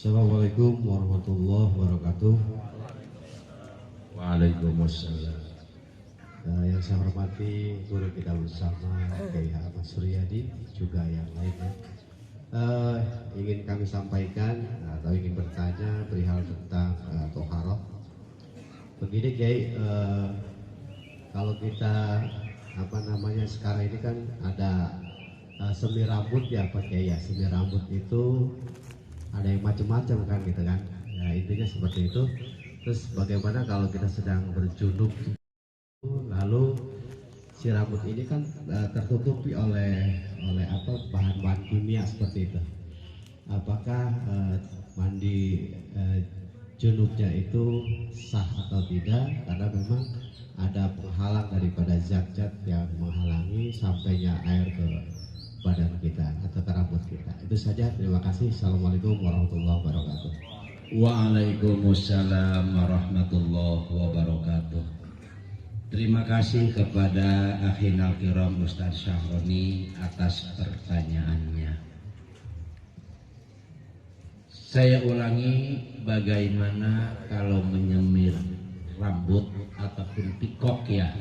Assalamualaikum warahmatullahi wabarakatuh. Waalaikumsalam. Yang saya hormati guru kita bersama Kiai Ahmad Suryadi, juga yang lainnya. Ingin kami sampaikan atau ingin bertanya perihal tentang toharoh. Begini Kiai, kalau kita sekarang ini kan ada semi rambut ya Pak Kiai ya. Semi rambut itu ada yang macam-macam kan gitu kan. Ya intinya seperti itu. Terus bagaimana kalau kita sedang berjunub, lalu si rambut ini kan tertutupi oleh bahan-bahan kimia seperti itu. Apakah mandi junubnya itu sah atau tidak? Karena memang ada penghalang daripada zat-zat yang menghalangi sampainya air ke badan kita atau ke rambut kita. Itu saja, terima kasih. Assalamualaikum warahmatullahi wabarakatuh. Waalaikumsalam warahmatullahi wabarakatuh. Terima kasih kepada Akhinal Kiram Ustaz Syahroni atas pertanyaannya. Saya ulangi, bagaimana kalau menyemir rambut ataupun pikok ya?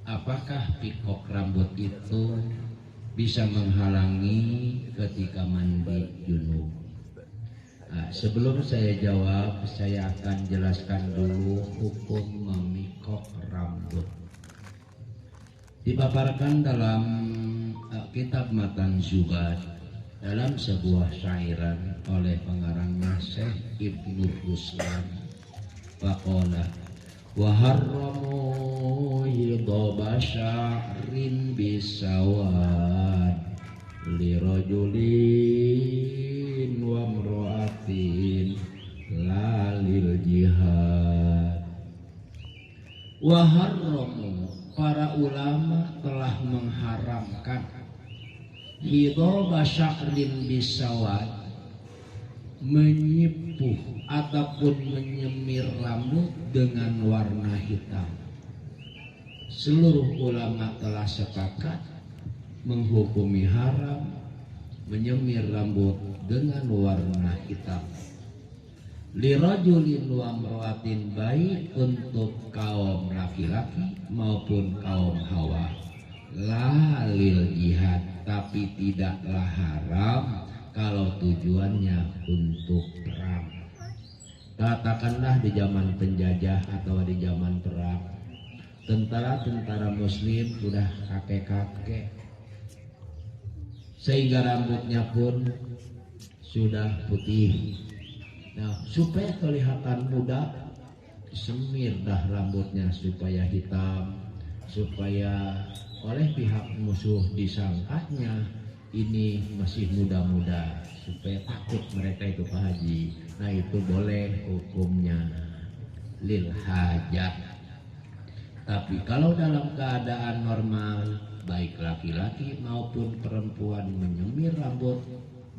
Apakah pikok rambut itu bisa menghalangi ketika mandi junub? Nah, sebelum saya jawab, saya akan jelaskan dulu hukum memikok rambut. Dipaparkan dalam kitab Matan Zubat dalam sebuah syairan oleh pengarangnya Syekh Ibnu Ruslan. Faqala wa harramu hidaba sya'rin bisawad li rajulin wa mra'atin la lil jihad. Wa harramu, para ulama telah mengharamkan hidaba sya'rin bisawad, menyipuh ataupun menyemir rambut dengan warna hitam. Seluruh ulama telah sepakat menghukumi haram menyemir rambut dengan warna hitam. Lirajulin wa mrawatin, baik untuk kaum laki-laki maupun kaum hawa. La lil jihad, tapi tidaklah haram kalau tujuannya untuk perang. Katakanlah di zaman penjajah atau di zaman perang, tentara-tentara muslim sudah kakek-kakek, sehingga rambutnya pun sudah putih. Nah, supaya kelihatan muda, semir dah rambutnya supaya hitam, supaya oleh pihak musuh disangkanya ini masih muda-muda, supaya takut mereka itu Pak Haji. Nah, itu boleh hukumnya lil hajat. Tapi kalau dalam keadaan normal, baik laki-laki maupun perempuan menyemir rambut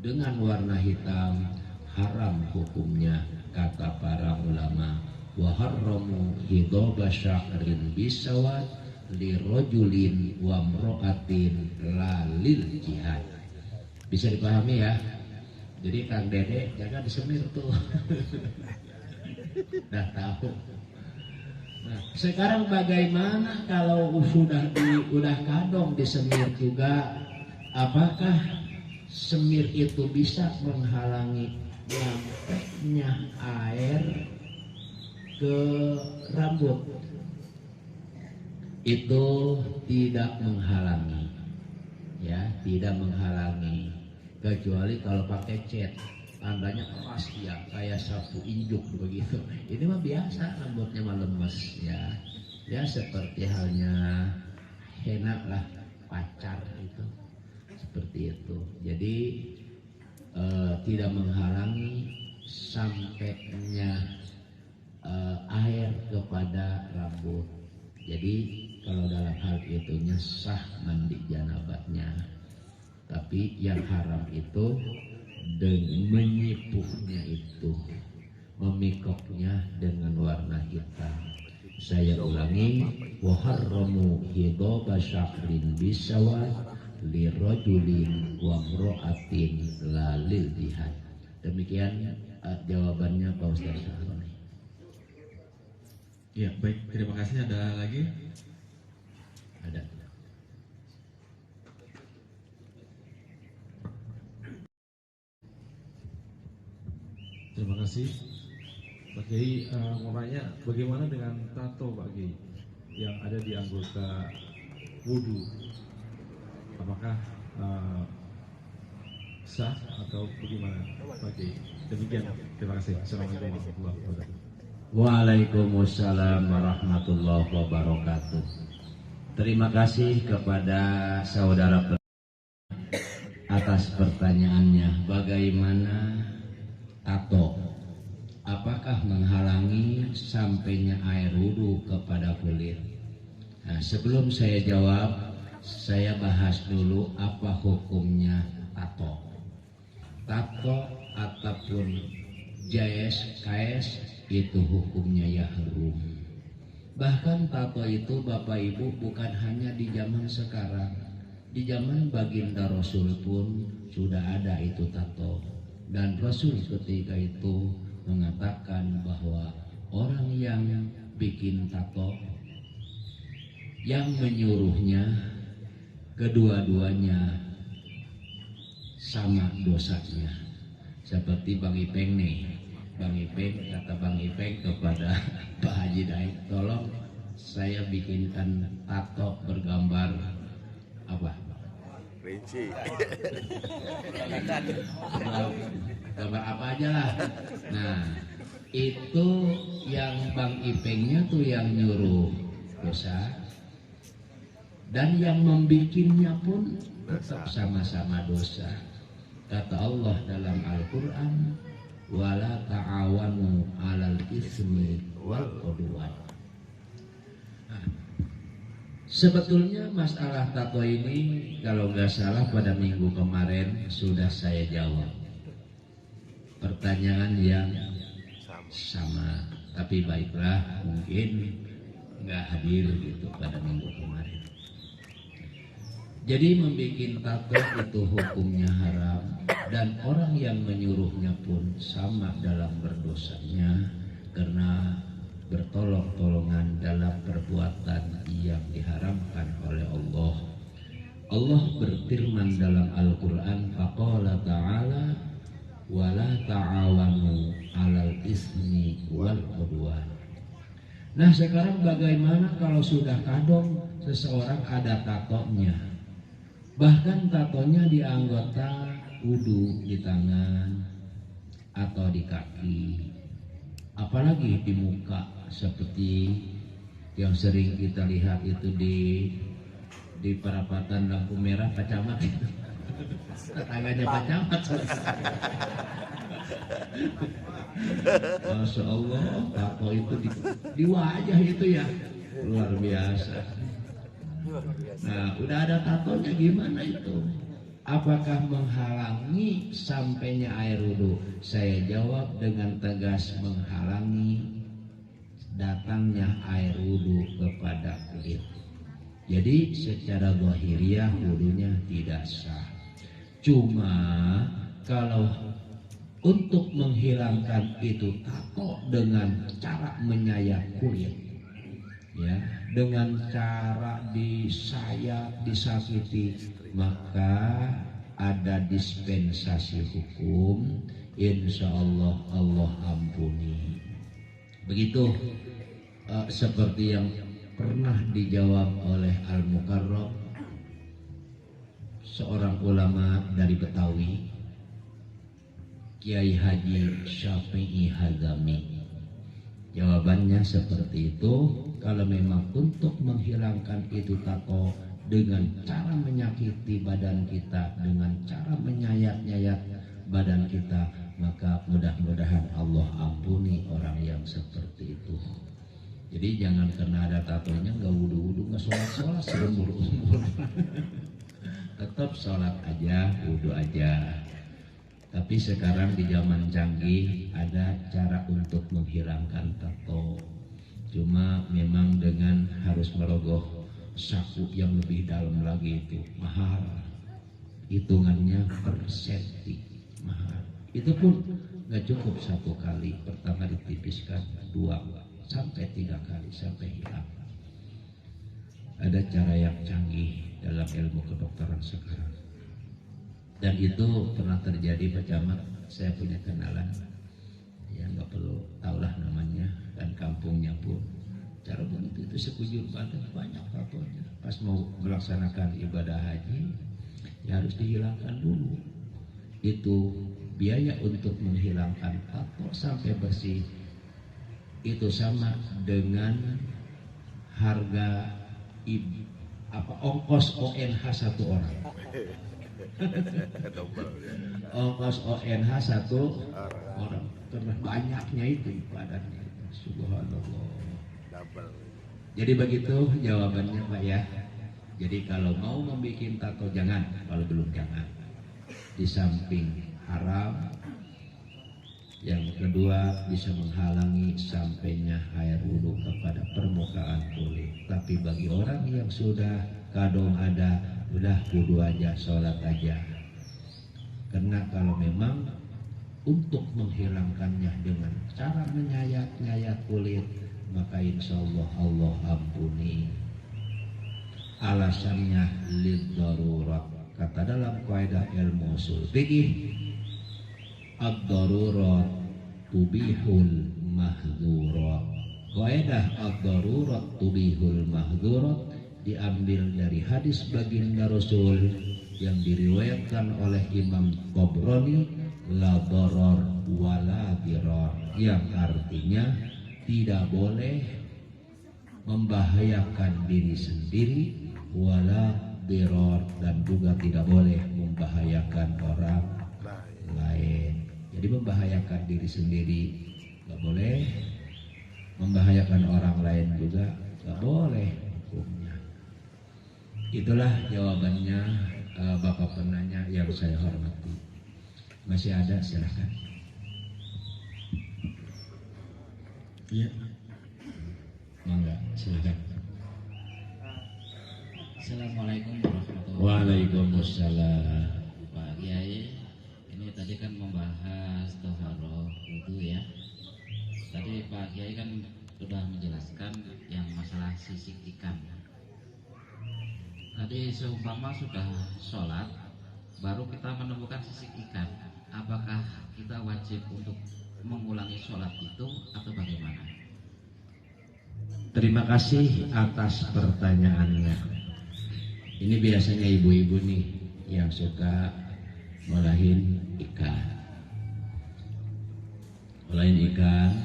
dengan warna hitam, haram hukumnya, kata para ulama. Wa harramu hidaba sya'rin bisawad li rajulin wa mra'atin la lil jihad. Bisa dipahami ya? Jadi Kang Dede jangan disemir tuh. Dah tahu. Nah, sekarang bagaimana kalau udah kadong disemir juga? Apakah semir itu bisa menghalangi nyampenya air ke rambut? Itu tidak menghalangi, ya, tidak menghalangi, kecuali kalau pakai cat, tandanya keras ya, kayak sapu injuk begitu. Ini mah biasa, rambutnya mah lemes ya, ya seperti halnya henna lah, pacar itu, seperti itu. Jadi tidak menghalangi sampainya air kepada rambut. Jadi kalau dalam hal itunya sah mandi janabahnya. Tapi yang haram itu dengan menyipuhnya itu, memikoknya dengan warna hitam. Saya ulangi, wa harramu hidaba sya'rin bisawad li rajulin wa mra'atin la lil jihad. Demikian jawabannya Pak Ustaz Sahroni. Ya, baik, terima kasih. Ada lagi? Ada. Terima kasih Pak Kiai. Mau nanya bagaimana dengan tato Pak Kiai yang ada di anggota wudhu, apakah sah atau bagaimana Pak Kiai? Demikian, terima kasih. Assalamualaikum warahmatullahi wabarakatuh. Waalaikumsalam warahmatullahi wabarakatuh. Terima kasih kepada saudara atas pertanyaannya. Bagaimana tato? Apakah menghalangi sampainya air wudhu kepada kulit? Nah, sebelum saya jawab, saya bahas dulu apa hukumnya tato. Tato ataupun jayes, kaes itu hukumnya ya harum. Bahkan tato itu Bapak Ibu bukan hanya di zaman sekarang. Di zaman baginda Rasul pun sudah ada itu tato. Dan Rasul ketika itu mengatakan bahwa orang yang bikin tato, yang menyuruhnya, kedua-duanya sama dosanya. Seperti Bang Ipeng nih, Bang Ipeng, kata Bang Ipeng kepada Pak Haji Daik, tolong saya bikinkan tato bergambar apa? Rinci. Gambar apa aja lah. Nah, itu yang Bang Ipengnya tuh yang nyuruh dosa, dan yang membikinnya pun tetap sama-sama dosa. Kata Allah dalam Al-Quran, wala ta'awanu 'alal ismi wal 'udwan. Sebetulnya masalah tato ini kalau nggak salah pada minggu kemarin sudah saya jawab. Pertanyaan yang sama, tapi baiklah mungkin nggak hadir gitu pada minggu kemarin. Jadi membuat tato itu hukumnya haram, dan orang yang menyuruhnya pun sama dalam berdosanya karena bertolong-tolongan dalam perbuatan yang diharamkan oleh Allah. Allah berfirman dalam Al-Quran, faqala ta'ala wala ta'awanu 'alal ismi wal 'udwan. Nah, sekarang bagaimana kalau sudah kadung seseorang ada tatonya, bahkan tatonya di anggota wudhu, di tangan atau di kaki, apalagi di muka, seperti yang sering kita lihat itu di perapatan lampu merah Pak Camat itu. Tetangganya Pak Camat. Masya Allah, tato itu di wajah itu ya luar biasa. Nah, udah ada tatonya, gimana itu? Apakah menghalangi sampainya air wudhu? Saya jawab dengan tegas, menghalangi datangnya air wudhu kepada kulit. Jadi secara zahiriyah wudhunya tidak sah. Cuma kalau untuk menghilangkan itu tato dengan cara menyayat kulit, ya, dengan cara disayat, disakiti, maka ada dispensasi hukum, insya Allah Allah ampuni. Begitu seperti yang pernah dijawab oleh Al-Mukarram, seorang ulama dari Betawi, Kiai Haji Syafi'i Hazami. Jawabannya seperti itu, kalau memang untuk menghilangkan itu tato dengan cara menyakiti badan kita, dengan cara menyayat-nyayat badan kita, maka mudah-mudahan Allah ampuni orang yang seperti itu. Jadi jangan karena ada tatonya nggak wudhu-wudhu, nggak sholat-sholat seumur-umur. Tetap sholat aja, wudhu aja. Tapi sekarang di zaman canggih ada cara untuk menghilangkan tato. Cuma memang dengan harus merogoh saku yang lebih dalam lagi, itu mahal. Hitungannya per senti mahal. Itu pun nggak cukup 1 kali, pertama ditipiskan 2 sampai 3 kali sampai hilang. Ada cara yang canggih dalam ilmu kedokteran sekarang, dan itu pernah terjadi Pak Camat. Saya punya kenalan, ya nggak perlu tahulah namanya dan kampungnya pun. Cara begitu itu sekujur badan banyak tatonya. Pas mau melaksanakan ibadah haji, ya harus dihilangkan dulu. Itu biaya untuk menghilangkan tato sampai bersih itu sama dengan harga ongkos ONH 1 orang. Ongkos ONH 1 orang, karena banyaknya itu badannya. Subhanallah. Jadi begitu jawabannya Pak ya. Jadi kalau mau membuat tato jangan, kalau belum jangan. Di samping haram, yang kedua bisa menghalangi sampainya air wudhu kepada permukaan kulit. Tapi bagi orang yang sudah kadung ada, udah wudhu aja, sholat aja. Karena kalau memang untuk menghilangkannya dengan cara menyayat-nyayat kulit, maka insya Allah Allah ampuni. Alasannya lid darurat. Kata dalam kaidah ilmu ushul fiqih, ad-darurat tubihul mahdzurat. Kaidah ad-darurat tubihul mahdzurat diambil dari hadis baginda Rasul yang diriwayatkan oleh Imam Tabrani, la darar wala dirar, yang artinya tidak boleh membahayakan diri sendiri, wala dirar, dan juga tidak boleh membahayakan orang lain. Jadi membahayakan diri sendiri nggak boleh, membahayakan orang lain juga nggak boleh hukumnya. Itulah jawabannya Bapak penanya yang saya hormati. Masih ada, silakan. Iya, mangga, silakan. Assalamualaikum warahmatullahi wabarakatuh. Waalaikumsalam. Pak Kiai, ini tadi kan membahas toharoh wudu ya. Tadi Pak Kiai kan sudah menjelaskan yang masalah sisik ikan. Tadi seumpama sudah sholat, baru kita menemukan sisik ikan, apakah kita wajib untuk mengulangi sholat itu atau bagaimana? Terima kasih atas pertanyaannya. Ini biasanya ibu-ibu nih yang suka ngolahin ikan. Ngolahin ikan,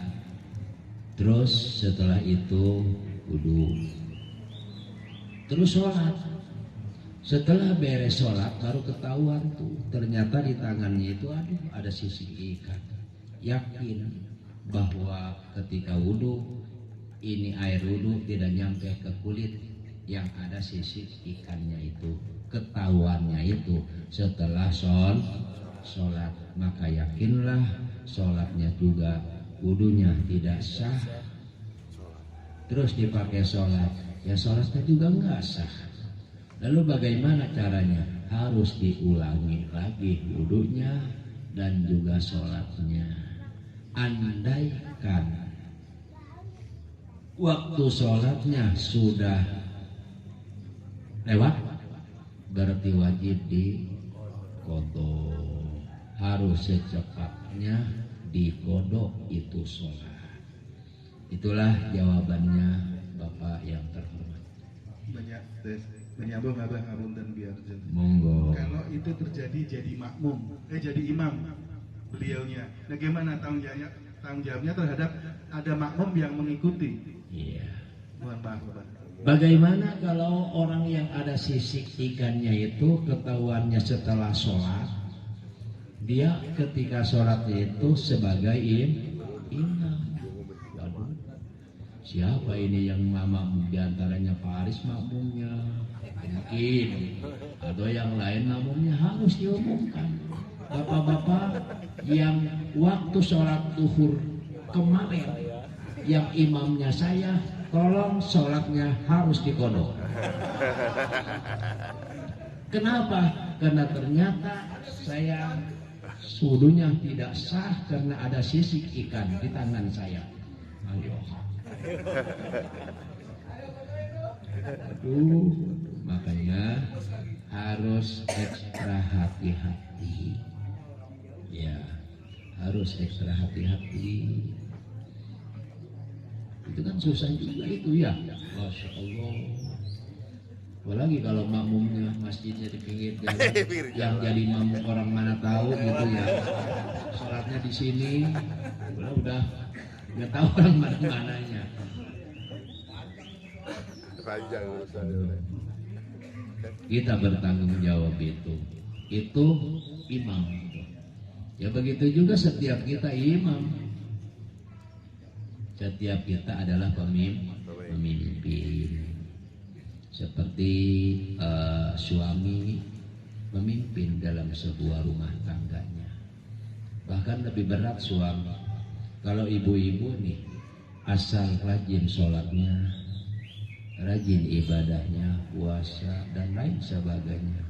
terus setelah itu wudu, terus sholat. Setelah beres sholat baru ketahuan tuh ternyata di tangannya itu ada sisik ikan. Yakin bahwa ketika wudu ini air wudu tidak nyampe ke kulit, yang ada sisik ikannya itu. Ketahuannya itu setelah sholat, maka yakinlah sholatnya juga wudunya tidak sah. Terus dipakai sholat, ya sholatnya juga nggak sah. Lalu bagaimana caranya? Harus diulangi lagi wudunya dan juga sholatnya. Andaikan waktu sholatnya sudah lewat, berarti wajib diqodho. Harus secepatnya diqodho itu sholat. Itulah jawabannya Bapak yang terhormat. Banyak menyambung abah ngapunten biar Monggo. kalau itu terjadi jadi makmum jadi imam beliaunya, nah gimana tanggung jawabnya terhadap ada makmum yang mengikuti? Iya. Mohon maaf Bapak. Bagaimana kalau orang yang ada sisik ikannya itu ketahuannya setelah sholat, dia ketika sholatnya itu sebagai imam. Waduh, siapa ini yang makmum? Di antaranya Pak Aris makmumnya, mungkin, atau yang lain makmumnya, harus diumumkan. Bapak-bapak yang waktu sholat zuhur kemarin yang imamnya saya, tolong sholatnya harus diqodho. Kenapa? Karena ternyata saya Wudunya tidak sah karena ada sisik ikan di tangan saya. Ayo. Aduh, makanya harus ekstra hati-hati. Ya, harus ekstra hati-hati. Itu kan susah juga itu ya. Masya Allah. Apalagi kalau makmumnya masjidnya di pinggir jalan, yang jadi makmum orang mana tahu gitu ya. Sholatnya di sini, udah nggak tahu orang mana-mananya. Kita bertanggung jawab itu imam. Ya begitu juga setiap kita imam. Setiap kita adalah pemimpin. Seperti suami memimpin dalam sebuah rumah tangganya. Bahkan lebih berat suami. Kalau ibu-ibu nih asal rajin sholatnya, rajin ibadahnya, puasa dan lain sebagainya,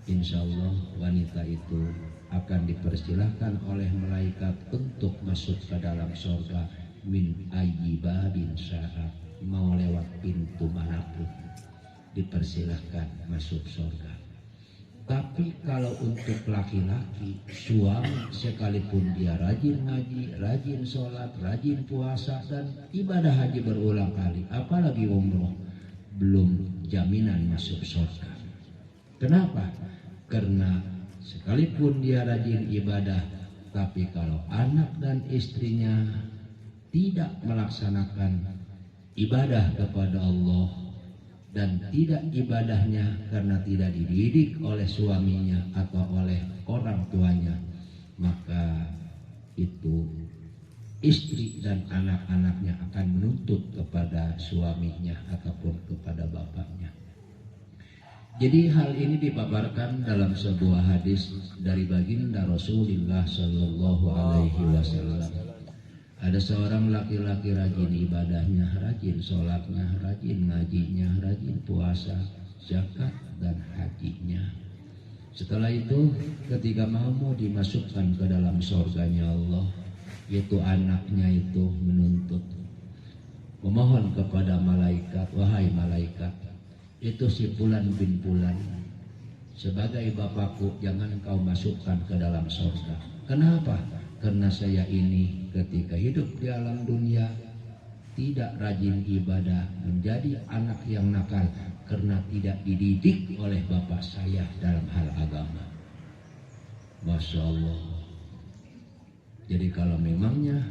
insya Allah wanita itu akan dipersilahkan oleh malaikat untuk masuk ke dalam surga min ayyi babin sya'a, mau lewat pintu manapun dipersilahkan masuk surga. Tapi kalau untuk laki-laki, suami sekalipun dia rajin ngaji, rajin sholat, rajin puasa dan ibadah haji berulang kali, apalagi umroh, belum jaminan masuk surga. Kenapa? Karena sekalipun dia rajin ibadah, tapi kalau anak dan istrinya tidak melaksanakan ibadah kepada Allah dan tidak ibadahnya karena tidak dididik oleh suaminya atau oleh orang tuanya, maka itu istri dan anak-anaknya akan menuntut kepada suaminya ataupun kepada bapaknya. Jadi hal ini dipaparkan dalam sebuah hadis dari baginda Rasulullah Shallallahu Alaihi Wasallam. Ada seorang laki-laki rajin ibadahnya, rajin sholatnya, rajin ngajinya, rajin puasa, zakat dan hajinya. Setelah itu ketika mau dimasukkan ke dalam surganya Allah, yaitu anaknya itu menuntut, memohon kepada malaikat, wahai malaikat, itu si Fulan bin Fulan, sebagai bapakku jangan kau masukkan ke dalam surga. Kenapa? Karena saya ini ketika hidup di alam dunia tidak rajin ibadah, menjadi anak yang nakal karena tidak dididik oleh bapak saya dalam hal agama. Masya Allah. Jadi kalau memangnya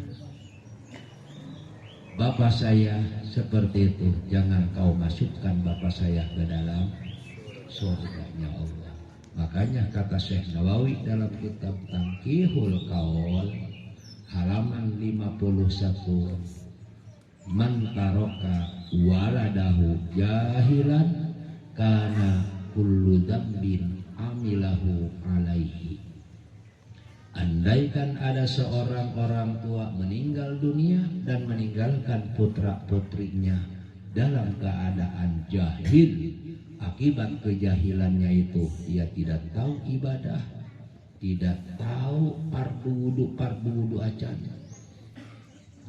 bapak saya seperti itu, jangan kau masukkan bapak saya ke dalam surganya Allah. Makanya kata Syekh Nawawi dalam kitab Tangkihul Qaul halaman 51, man taroka waladahu jahilan kana kullu dzambin amilahu alaihi. Andaikan ada seorang orang tua meninggal dunia dan meninggalkan putra-putrinya dalam keadaan jahil, akibat kejahilannya itu dia tidak tahu ibadah, tidak tahu fardu wudu acan,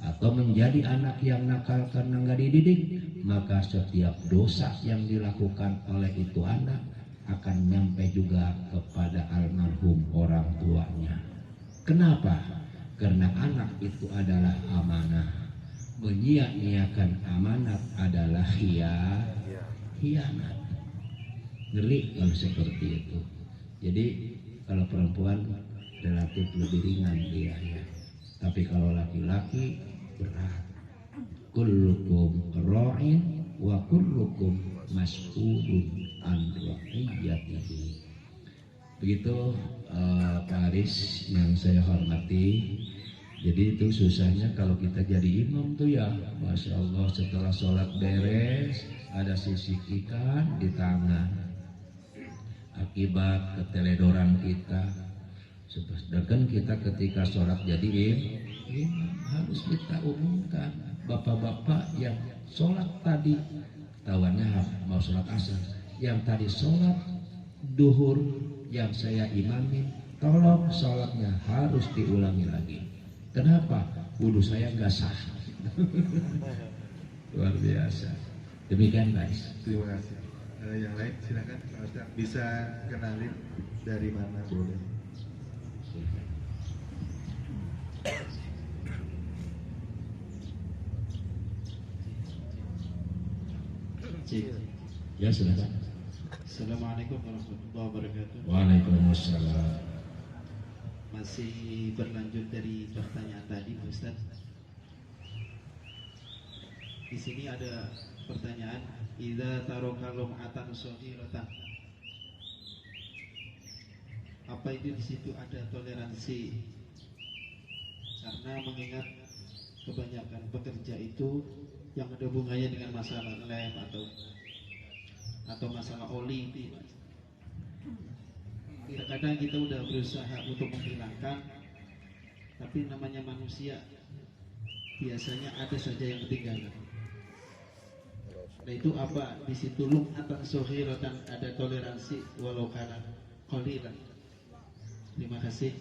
atau menjadi anak yang nakal karena nggak dididik, maka setiap dosa yang dilakukan oleh itu anak akan nyampe juga kepada almarhum orang tuanya. Kenapa? Karena anak itu adalah amanah. Menyia-nyiakan amanat adalah khianat. Ngeri kalau seperti itu. Jadi kalau perempuan relatif lebih ringan dia ya. Tapi kalau laki-laki berat. Kullukum ra'in wa kullukum mas'ulun an ra'iyatihi. Begitu Pak Aris yang saya hormati. Jadi itu susahnya kalau kita jadi imam tuh ya, Masya Allah, setelah sholat beres ada sisik ikan di tangan akibat keteledoran kita. Sedangkan kita ketika sholat jadi imam harus kita umumkan, bapak-bapak yang sholat tadi tawannya mau sholat asar, yang tadi sholat duhur yang saya imamin tolong sholatnya harus diulangi lagi. Kenapa? Wudhu saya nggak sah. Luar biasa. Demikian guys. Terima kasih. Yang lain silakan Pak Ustaz. Bisa kenalin dari mana boleh? Ya silakan. Assalamualaikum warahmatullahi wabarakatuh. Waalaikumsalam. Masih berlanjut dari pertanyaan tadi, Pak Ustaz. Di sini ada pertanyaan, idza taraka lum'atan shaghiratan. Apa itu di situ ada toleransi? Karena mengingat kebanyakan pekerja itu yang ada hubungannya dengan masalah lem atau masalah oli itu, Mas. Kadang kita udah berusaha untuk menghilangkan, tapi namanya manusia biasanya ada saja yang ketinggalan. Nah itu apa? Di situ lum'atan shaghiratan, ada toleransi walau kana qalilan. Terima kasih.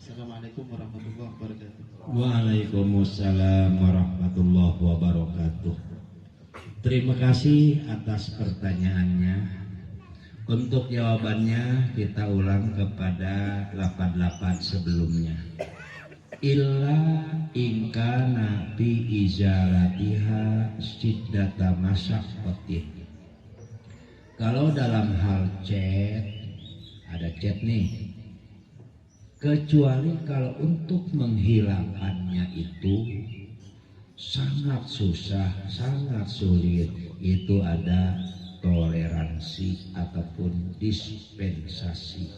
Assalamualaikum warahmatullahi wabarakatuh. Waalaikumsalam warahmatullahi wabarakatuh. Terima kasih atas pertanyaannya. Untuk jawabannya kita ulang kepada 88 sebelumnya. Illa ingkana bi izalatiha siddata masyaqqatin. Kalau dalam hal chat, ada chat nih. Kecuali kalau untuk menghilangkannya itu sangat susah, sangat sulit, itu ada toleransi ataupun dispensasi.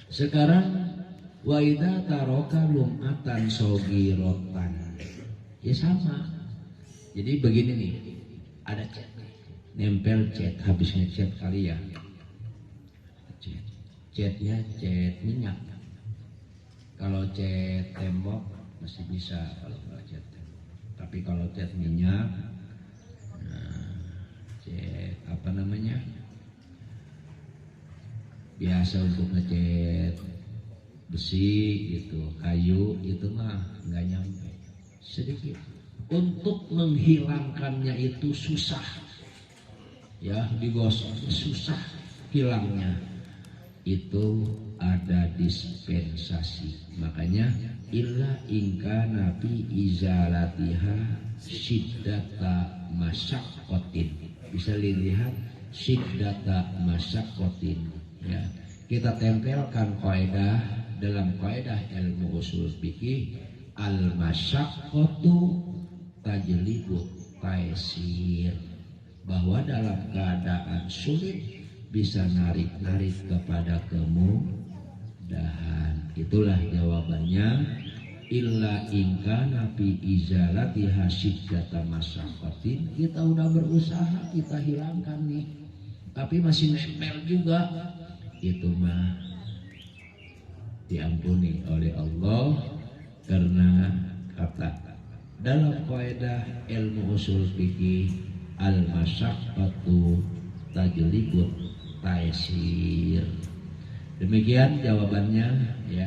Sekarang wa idza taraka lum'atan shaghiratan, ya sama. Jadi begini nih, ada cat, nempel cat, habis ngecat kali ya, catnya cat minyak. Kalau cat tembok masih bisa kalau nggak cat tembok. Tapi kalau cat minyak, cat apa namanya, biasa untuk ngecat besi gitu, kayu itu mah nggak nyampe, sedikit. Untuk menghilangkannya itu susah, ya digosok susah hilangnya. Itu ada dispensasi. Makanya illa ingka nabi izalatiha syiddata masyaqqatin. Bisa dilihat syiddata masyaqqatin, ya. Kita tempelkan kaidah dalam kaidah ilmu usul fikih, al masyaqqatu tajlibu taisir, bahwa dalam keadaan sulit bisa narik-narik kepada kemudahan. Itulah jawabannya, illa ingka nabi izalatiha syiddata masyaqqatin. Kita udah berusaha kita hilangkan nih, tapi masih nempel juga, itu mah diampuni oleh Allah. Karena kata dalam kaidah ilmu usul fikih, al masyaqqatu tajlibut taisir. Demikian jawabannya, ya.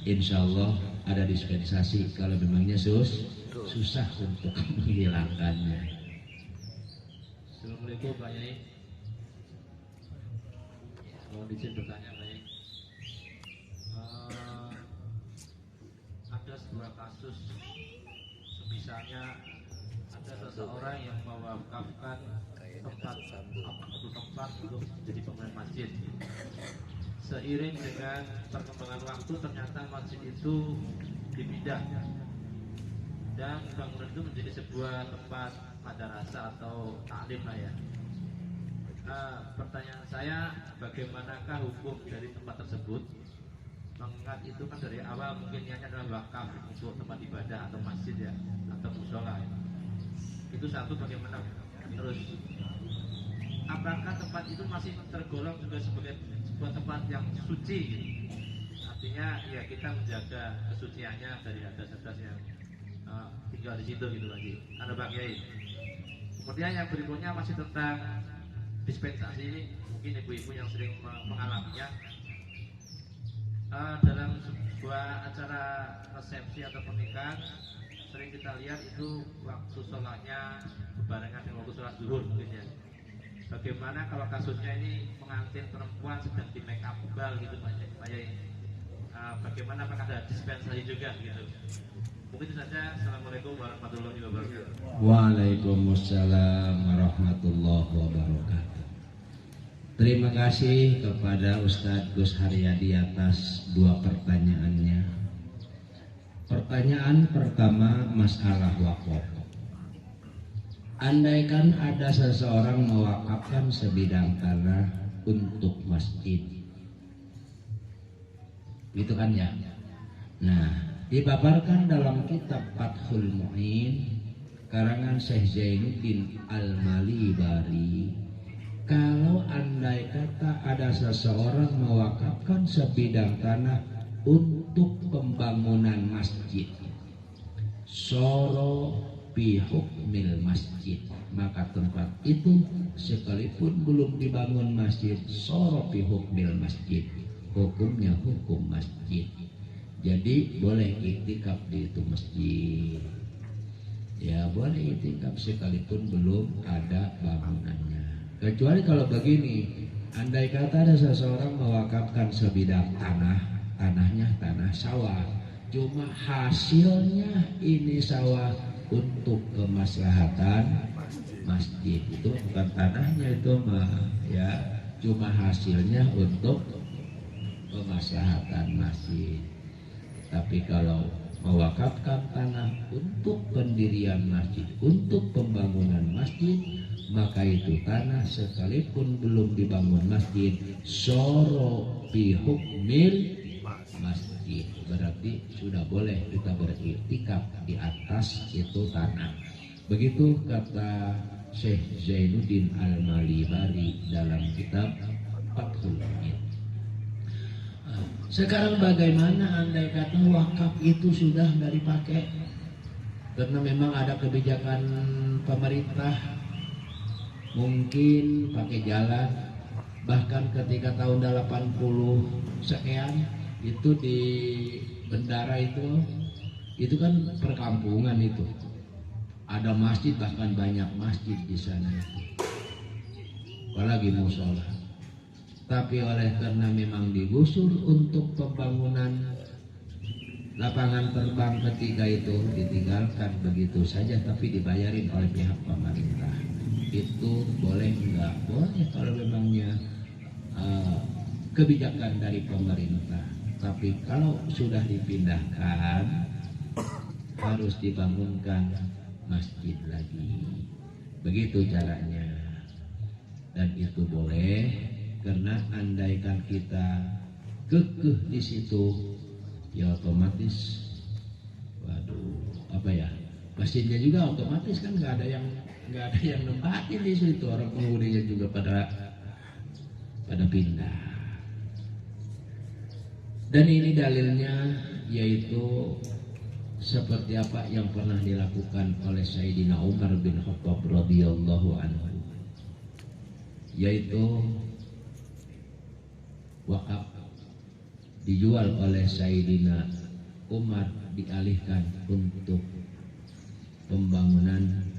Insya Allah ada dispensasi kalau memangnya susah untuk menghilangkannya. Assalamualaikum Pak Yai. Mohon izin bertanya Pak Yai. Ada sebuah kasus, misalnya ada seseorang yang mewakafkan tempat untuk jadi pemain masjid. Seiring dengan perkembangan waktu ternyata masjid itu dipindah dan bangunan itu menjadi sebuah tempat madrasah atau taklim lah ya. Pertanyaan saya, bagaimanakah hukum dari tempat tersebut? Mengingat itu kan dari awal mungkin niatnya adalah wakaf untuk tempat ibadah atau masjid ya, atau mushola ya. Itu satu, bagaimana? Terus apakah tempat itu masih tergolong juga sebagai sebuah tempat yang suci gitu? Artinya ya kita menjaga kesuciannya dari hadas-hadas yang tinggal di situ gitu lagi. Ada Pak Kiai. Kemudian yang berikutnya masih tentang dispensasi ini mungkin ibu-ibu yang sering mengalaminya. Dalam sebuah acara resepsi atau pernikahan sering kita lihat itu waktu sholatnya berbarengan dengan waktu sholat zuhur mungkin ya. Bagaimana kalau kasusnya ini pengantin perempuan sedang di make up tebal gitu Pak Yai? Bagaimana, apakah ada dispensasi juga gitu? Mungkin itu saja. Assalamualaikum warahmatullahi wabarakatuh. Waalaikumsalam warahmatullahi wabarakatuh. Terima kasih kepada Ustadz Gus Haryadi atas dua pertanyaannya. Pertanyaan pertama, masalah wakaf. Andaikan ada seseorang mewakafkan sebidang tanah untuk masjid, gitu kan ya. Nah, dipaparkan dalam kitab Fathul Mu'in karangan Syekh Zainuddin Al-Malibari, kalau andai kata ada seseorang mewakafkan sebidang tanah untuk pembangunan masjid, soro bi hukmil masjid, maka tempat itu sekalipun belum dibangun masjid, soro bi hukmil masjid, hukumnya hukum masjid. Jadi boleh iktikaf di itu masjid, ya boleh iktikaf sekalipun belum ada bangunannya. Kecuali kalau begini, andai kata ada seseorang mewakafkan sebidang tanah, tanahnya tanah sawah, cuma hasilnya ini sawah untuk kemaslahatan masjid, itu bukan tanahnya, itu mah ya cuma hasilnya untuk kemaslahatan masjid. Tapi kalau mewakafkan tanah untuk pendirian masjid, untuk pembangunan masjid, maka itu tanah sekalipun belum dibangun masjid, soro bi hukmil masjid, berarti sudah boleh kita beriktikaf di atas itu tanah. Begitu kata Syekh Zainuddin Al-Malibari dalam kitab Fathul Mu'in. Sekarang bagaimana andai kata wakaf itu sudah nggak dipakai karena memang ada kebijakan pemerintah, mungkin pakai jalan, bahkan ketika tahun 80 sekian itu di Bendara itu kan perkampungan, itu ada masjid, bahkan banyak masjid di sana, apalagi musola. Tapi oleh karena memang digusur untuk pembangunan lapangan terbang ketiga itu ditinggalkan begitu saja, tapi dibayarin oleh pihak pemerintah. Itu boleh enggak? Boleh kalau memangnya kebijakan dari pemerintah. Tapi kalau sudah dipindahkan, harus dibangunkan masjid lagi. Begitu caranya. Dan itu boleh, karena andaikan kita kekeh di situ, ya otomatis, waduh, apa ya? Masjidnya juga otomatis kan nggak ada yang nempatin di situ, orang penghuninya juga pada pindah. Dan ini dalilnya yaitu seperti apa yang pernah dilakukan oleh Sayyidina Umar bin Khattab radhiyallahu anhu, yaitu wakaf dijual oleh Sayyidina Umar, dialihkan untuk pembangunan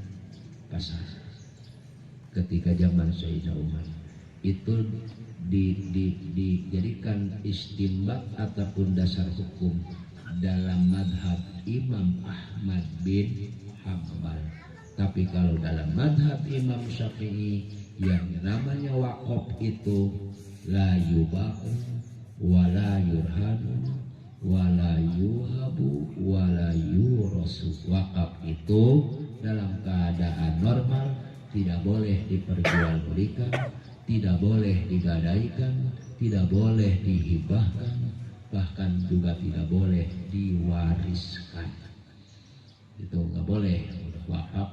pasar. Ketika zaman Sayyidina Umar itu dijadikan istinbat ataupun dasar hukum dalam madhab Imam Ahmad bin Hanbal. Tapi kalau dalam madhab Imam Syafi'i, yang namanya wakaf itu la yuba'u wa la yurhanu wa la yuhabu wa la yurasu. Wakaf itu dalam keadaan normal tidak boleh diperjualbelikan, tidak boleh digadaikan, tidak boleh dihibahkan, bahkan juga tidak boleh diwariskan. Itu nggak boleh. Wakaf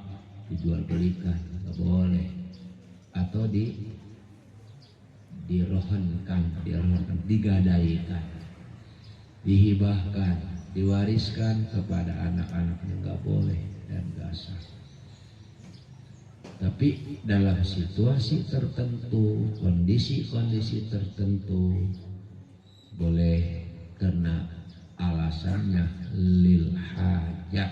dijualbelikan nggak boleh, atau dirohankan, digadaikan, dihibahkan, diwariskan kepada anak-anaknya, nggak boleh dan nggak sah. Tapi dalam situasi tertentu, kondisi-kondisi tertentu, boleh karena alasannya lil hajat.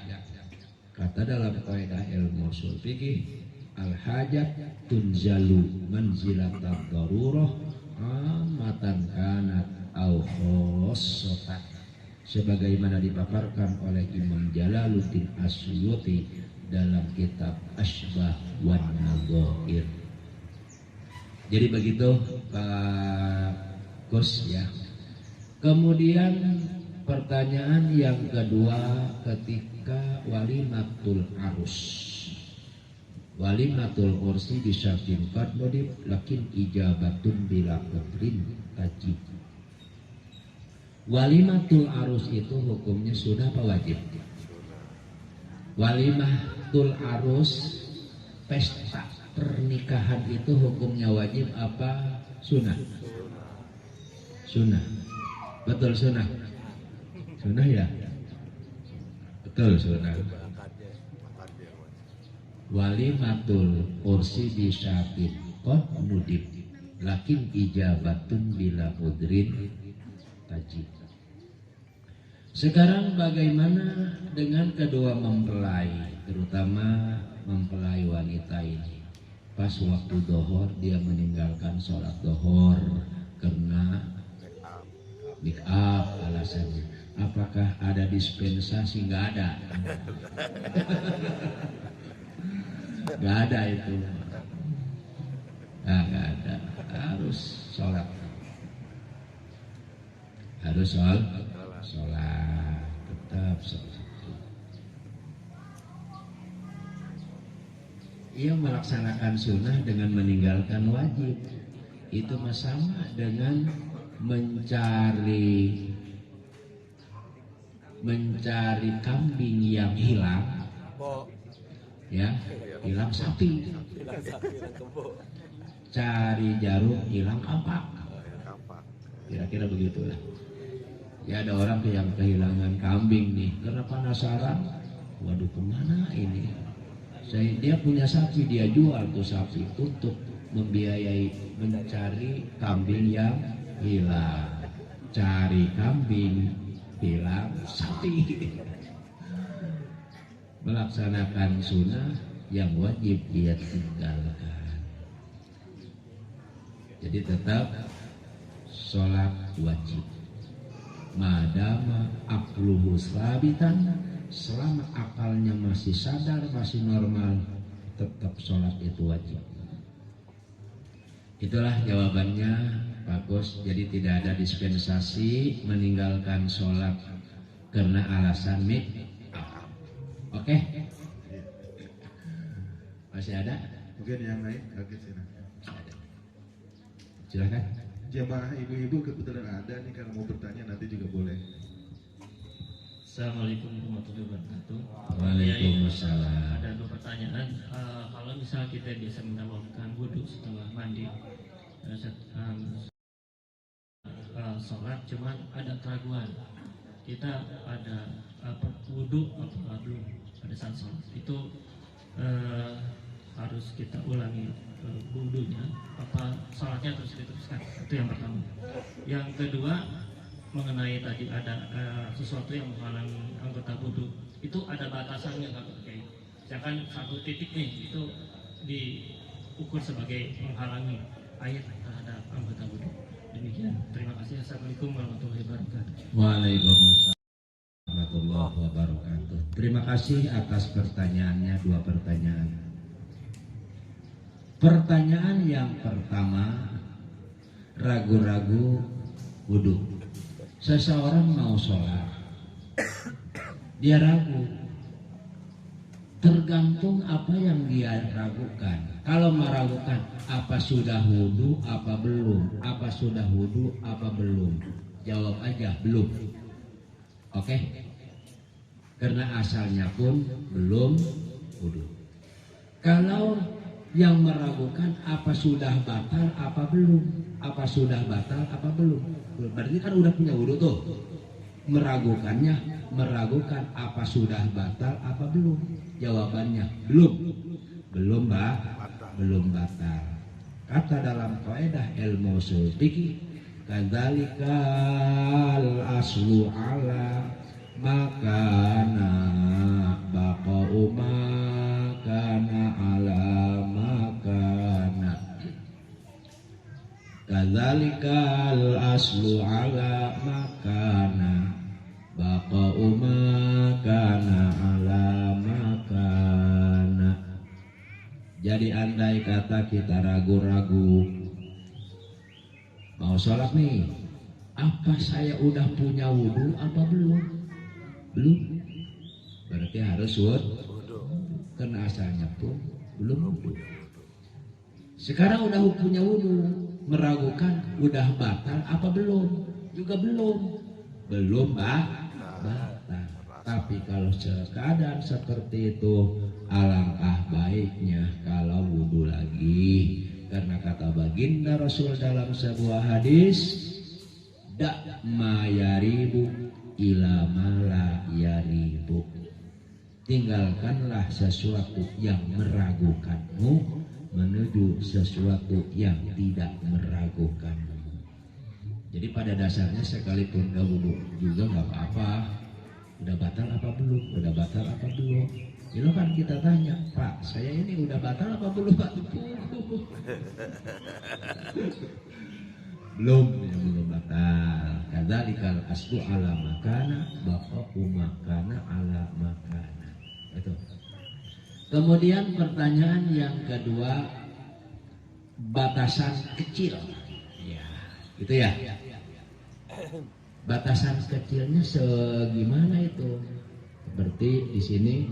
Kata dalam kaidah ilmu ushul fikih, al hajat tunzalu manzilatad darurah amatan kanat au khossatan, sebagaimana dipaparkan oleh Imam Jalaluddin As-Suyuti dalam kitab Asbah wan Nadhair. Jadi begitu Pak Gus ya. Kemudian pertanyaan yang kedua ketika walimatul arus. Walimatul ursi bisa tingkat modif lakin ijabatun bila qadrin tajib. Walimatul arus itu hukumnya sunnah apa wajib? Walimatul arus, pesta pernikahan itu hukumnya wajib apa sunnah? Sunnah. Betul sunnah. Sunnah ya? Betul sunnah. Walimatul ursi bisyafin qad nudib lakin ijabatun bila udrin tajib. Sekarang bagaimana dengan kedua mempelai, terutama mempelai wanita ini? Pas waktu dohor dia meninggalkan sholat dohor karena make up alasannya. Apakah ada dispensasi? Nggak ada. Nggak ada itu. Nggak ada. Harus sholat. Harus sholat. Tetap sholat. Ia melaksanakan sunnah dengan meninggalkan wajib. Itu sama dengan mencari kambing yang hilang, ya, hilang sapi, cari jarum hilang kampak, kira-kira begitulah. Ya ada orang yang kehilangan kambing nih, karena penasaran, waduh kemana ini? Dia punya sapi, dia jual tuh sapi untuk membiayai mencari kambing yang hilang. Cari kambing hilang sapi. Melaksanakan sunnah yang wajib dia tinggalkan. Jadi tetap sholat wajib. Madama akluhu sabitan, selama akalnya masih sadar, masih normal, tetap sholat itu wajib. Itulah jawabannya Pak Gus. Jadi tidak ada dispensasi meninggalkan sholat karena alasan Oke? Masih ada? Mungkin yang lain, oke Silakan. Jamaah ibu-ibu kebetulan ada nih, kalau mau bertanya nanti juga boleh. Assalamualaikum warahmatullahi wabarakatuh. Waalaikumsalam. Ada dua pertanyaan. Kalau misal kita biasa melakukan wudhu setelah mandi, sholat, cuman ada keraguan. Kita ada wudhu atau belum pada saat sholat itu harus kita ulangi wudhunya, apa sholatnya terus diteruskan. Itu yang pertama. Yang kedua, mengenai tadi ada sesuatu yang menghalangi anggota wudhu, itu ada batasannya Pak Kiai. Misalkan satu titik nih itu diukur sebagai menghalangi air terhadap anggota wudhu. Demikian. Terima kasih. Assalamualaikum warahmatullahi wabarakatuh. Waalaikumsalam warahmatullahi wabarakatuh. Terima kasih atas pertanyaannya, dua pertanyaan. Pertanyaan yang pertama, ragu-ragu wudhu. Seseorang mau sholat, dia ragu. Tergantung apa yang dia ragukan. Kalau meragukan, apa sudah wudhu, apa belum? Apa sudah wudhu, apa belum? Jawab aja, belum. Oke? Karena asalnya pun belum wudhu. Kalau yang meragukan apa sudah batal, apa belum? Apa sudah batal, apa belum? Berarti kan udah punya wudhu tuh. Meragukan apa sudah batal, apa belum? Jawabannya belum. Belum, Mbak. belum batal. Kata dalam kaidah ilmu ushul fikih, kadzalikal aslu ala makana baqa'u makana ala makana. Kadzalikal aslu ala makana baqa'u makana ala makana. Jadi andai kata kita ragu-ragu mau sholat nih, apa saya udah punya wudhu apa belum? Belum. Berarti harus wudhu. Karena asalnya pun belum wudhu. Sekarang udah punya wudhu, meragukan udah batal apa belum? Juga belum. Belum batal. Tapi kalau keadaan seperti itu, alangkah baiknya kalau wudhu lagi. Karena kata baginda Rasul dalam sebuah hadis, dak ma yaribu ila ma la yaribu. Tinggalkanlah sesuatu yang meragukanmu menuju sesuatu yang tidak meragukanmu. Jadi pada dasarnya sekalipun gak wudhu juga gak apa-apa. Udah batal apa belum? Udah batal apa belum? Itu kan kita tanya, Pak, saya ini udah batal apa belum? Belum, ya belum batal. Kadzalikal aslu ala makana baqa'u makana ala makana. Itu. Kemudian pertanyaan yang kedua, batasan kecil. Ya, gitu ya. Batasan kecilnya segimana itu? Seperti di sini,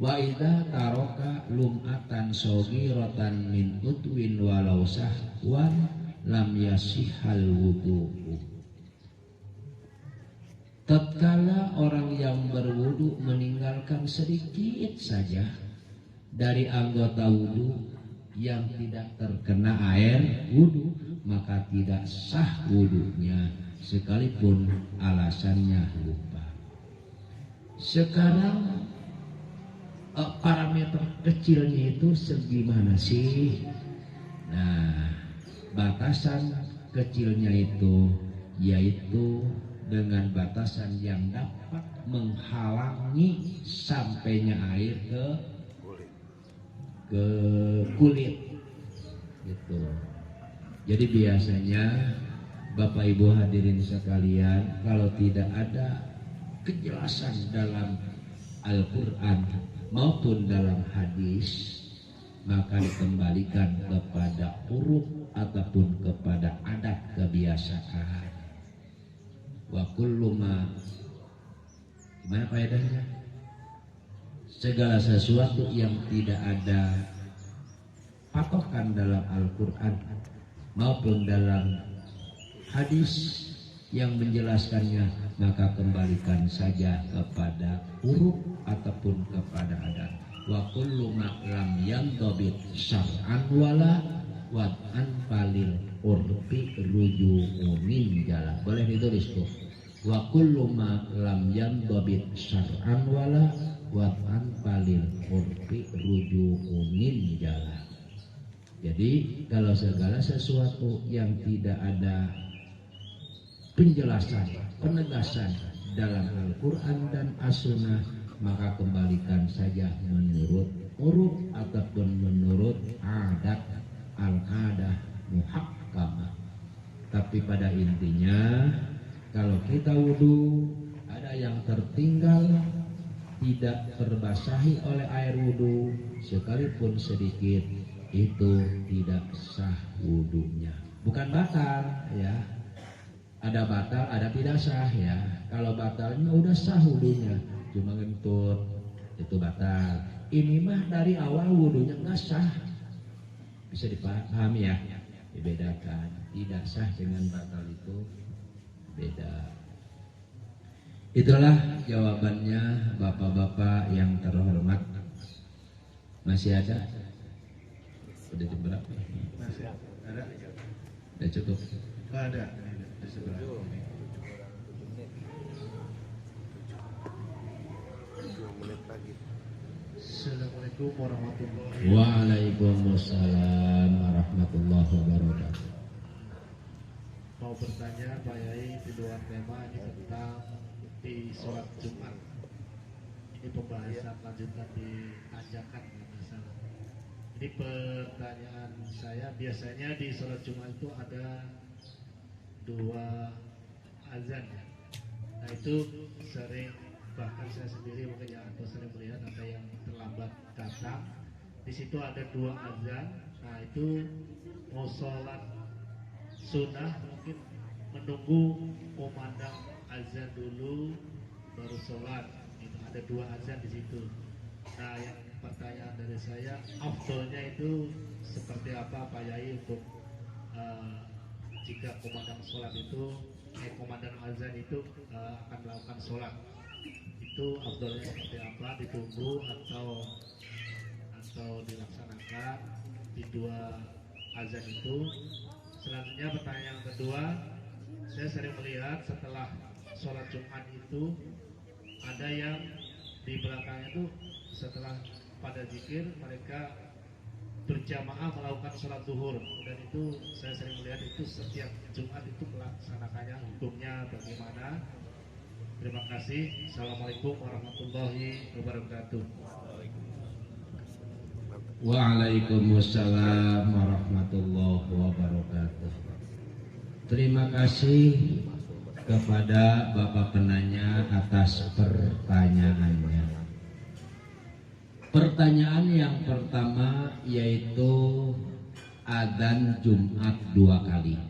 wa idza taraka lum'atan saghiratan min utwin walau sahwan lam yasihhal wudu. Tatkala orang yang berwudu meninggalkan sedikit saja dari anggota wudu yang tidak terkena air wudu, maka tidak sah wudunya sekalipun alasannya lupa. Sekarang parameter kecilnya itu segimana sih? Nah, batasan kecilnya itu yaitu dengan batasan yang dapat menghalangi sampainya air ke kulit gitu. Jadi biasanya Bapak Ibu hadirin sekalian, kalau tidak ada kejelasan dalam Al-Quran maupun dalam hadis, maka dikembalikan kepada uruf ataupun kepada adat kebiasaan. Wa kullu ma, gimana faedahnya? Segala sesuatu yang tidak ada patokan dalam Al-Quran maupun dalam hadis yang menjelaskannya, maka kembalikan saja kepada uruf ataupun kepada adat. Wa kullu ma lam yandabit syar'an wala wad'an falil urfi ruju'unin jalan. Boleh ditulis tuh. Wa kullu ma lam yandabit syar'an wala wad'an falil urfi ruju'unin jalan. Jadi kalau segala sesuatu yang tidak ada penjelasan, penegasan dalam Al-Quran dan As-Sunnah, maka kembalikan saja menurut uruf ataupun menurut adat al-adah muhakkamah. Tapi pada intinya, kalau kita wudu ada yang tertinggal tidak terbasahi oleh air wudu sekalipun sedikit, itu tidak sah wudunya. Bukan batal ya. Ada batal, ada tidak sah ya. Kalau batalnya udah sah wudunya, cuma ngentut itu batal. Ini mah dari awal wudunya nggak sah. Bisa dipahami ya. Dibedakan. Tidak sah dengan batal itu beda. Itulah jawabannya bapak-bapak yang terhormat. Masih ada? Udah jam berapa? Masih ada? Udah cukup? Ada. Di sebelah. 7 menit lagi. Assalamualaikum warahmatullahi wabarakatuh. Waalaikumsalam warahmatullahi wabarakatuh. Mau bertanya Pak Yai di luar tema ini tentang di sholat Jumat. Ini pembahasan lanjutan di tanjakan masalah. Ini pertanyaan saya, biasanya di sholat Jumat itu ada 2 azan ya. Nah itu sering, bahkan saya sendiri mungkin ya atau sering melihat ada yang terlambat datang. Di situ ada 2 azan. Nah itu mau sholat sunnah mungkin menunggu kumandang azan dulu baru sholat. Itu ada 2 azan di situ. Nah yang pertanyaan dari saya, afdolnya itu seperti apa Pak Yai untuk jika kumandang sholat itu kumandang azan itu akan melakukan sholat, itu afdolnya seperti apa, ditunggu atau dilaksanakan di 2 azan itu. Selanjutnya pertanyaan yang kedua, saya sering melihat setelah sholat Jumat itu ada yang di belakangnya itu setelah pada zikir mereka berjamaah melakukan sholat zuhur, dan itu saya sering melihat itu setiap Jumat itu melaksanakannya, hukumnya bagaimana? Terima kasih. Assalamualaikum warahmatullahi wabarakatuh. Waalaikumsalam warahmatullahi wabarakatuh. Terima kasih kepada Bapak penanya atas pertanyaannya. Pertanyaan yang pertama yaitu adzan Jumat 2 kali.